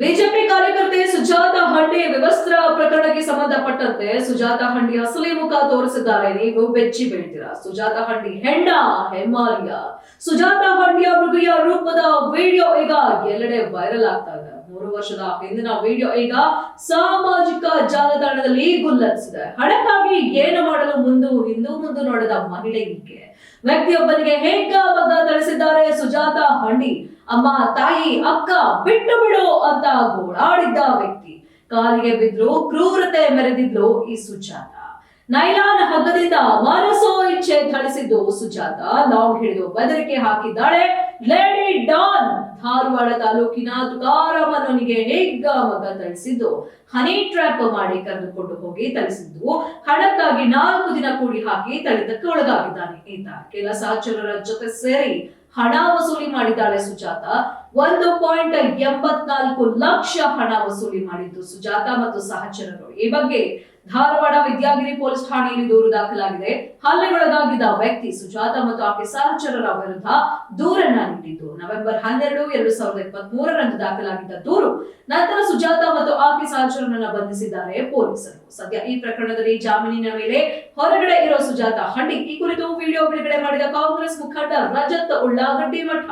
BJP ಕಾರ್ಯಕರ್ತೆ ಸುಜಾತಾ ಹಂಡಿ ವ್ಯವಸ್ತ್ರ ಪ್ರಕರಣಕ್ಕೆ ಸಂಬಂಧಪಟ್ಟಂತೆ ಸುಜಾತಾ ಹಂಡಿ ಅಸಲಿ ಮುಖ ತೋರಿಸಿದ್ದಾರೆ. ನೀವು ಬೆಚ್ಚಿ ಬೀಳ್ತೀರಾ. ಸುಜಾತಾ ಹಂಡಿ ಹೆಣ್ಣ ಹೆಮ್ಮಾರಿಯ ಸುಜಾತಾ ಹಂಡಿಯ ಮೃಗೀಯ ರೂಪದ ವಿಡಿಯೋ ಈಗ ಎಲ್ಲೆಡೆ ವೈರಲ್ ಆಗ್ತಾ ಇದೆ. 3 ವರ್ಷದ ಹಿಂದಿನ ವಿಡಿಯೋ ಈಗ ಸಾಮಾಜಿಕ ಜಾಲತಾಣದಲ್ಲಿ ಗುಲ್ಲರಿಸಿದೆ. ಹಣಕ್ಕಾಗಿ ಏನು ಮಾಡಲು ಹಿಂದು ನೋಡದ ಮಹಿಳೆ ಈಕೆ. ವ್ಯಕ್ತಿಯೊಬ್ಬನಿಗೆ ಹೇಗ ಮಗ ಥಳಿಸಿದ್ದಾರೆ ಸುಜಾತಾ ಹಂಡಿ. ಅಮ್ಮ, ತಾಯಿ, ಅಕ್ಕ ಬಿಟ್ಟು ಬಿಡು ಅಂತ ಗೋಳಾಡಿದ್ದ ವ್ಯಕ್ತಿ ಕಾಲಿಗೆ ಬಿದ್ರು ಕ್ರೂರತೆ ಮೆರೆದಿದ್ಲು ಈ ಸುಜಾತ. ನೈಲಾನ್ ಹಗ್ಗದಿಂದ ಮನಸೋ ಇಚ್ಛೆ ಥಳಿಸಿದ್ದು ಸುಜಾತ. ಲಾಂಗ್ ಹಿಡಿದು ಬೆದರಿಕೆ ಹಾಕಿದ್ದಾಳೆ ಲೇಡಿ ಡಾನ್. ಧಾರವಾಡ ತಾಲೂಕಿನ ತುಕಾರಾಮನಿಗೆ ಹೇಗ ಮಗ ಥಳಿಸಿದ್ದು ಹನಿ ಟ್ರ್ಯಾಪ್ ಮಾಡಿ ಕರೆದುಕೊಂಡು ಹೋಗಿ ಥಳಿಸಿದ್ದು. ಹಣಕ್ಕಾಗಿ 4 ದಿನ ಕೂಡಿ ಹಾಕಿ ಥಳಿತಕ್ಕೆ ಒಳಗಾಗಿದ್ದಾನೆ ಈತ. ಕೆಲ ಸಹಚರರ ಜೊತೆ ಸೇರಿ ಹಣ ವಸೂಲಿ ಮಾಡಿದ್ದಾಳೆ ಸುಜಾತ. 1.84 ಲಕ್ಷ ಹಣ ವಸೂಲಿ ಮಾಡಿದ್ದು ಸುಜಾತ ಮತ್ತು ಸಹಚರರು. ಈ ಬಗ್ಗೆ ಧಾರವಾಡ ವಿದ್ಯಾಗಿರಿ ಪೊಲೀಸ್ ಠಾಣೆಯಲ್ಲಿ ದೂರು ದಾಖಲಾಗಿದೆ. ಹಲ್ಲೆಗೊಳಗಾಗಿದ್ದ ವ್ಯಕ್ತಿ ಸುಜಾತ ಮತ್ತು ಆಕೆ ಸಹಚರರ ವಿರುದ್ಧ ದೂರನ್ನ ನೀಡಿದ್ದು ನವೆಂಬರ್ 12, 2023ರಂದು ದಾಖಲಾಗಿದ್ದ ದೂರು. ನಂತರ ಸುಜಾತ ಮತ್ತು ಆಕೆ ಸಹಚರರನ್ನ ಬಂಧಿಸಿದ್ದಾರೆ ಪೊಲೀಸರು. ಸದ್ಯ ಈ ಪ್ರಕರಣದಲ್ಲಿ ಜಾಮೀನಿನ ಮೇಲೆ ಹೊರಗಡೆ ಇರೋ ಸುಜಾತ ಹಂಡಿ ಈ ಕುರಿತು ವಿಡಿಯೋ ಬಿಡುಗಡೆ ಮಾಡಿದ ಕಾಂಗ್ರೆಸ್ ಮುಖಂಡ ರಜತ್ ಉಳ್ಳಾಗಡ್ಡಿ ಮಠ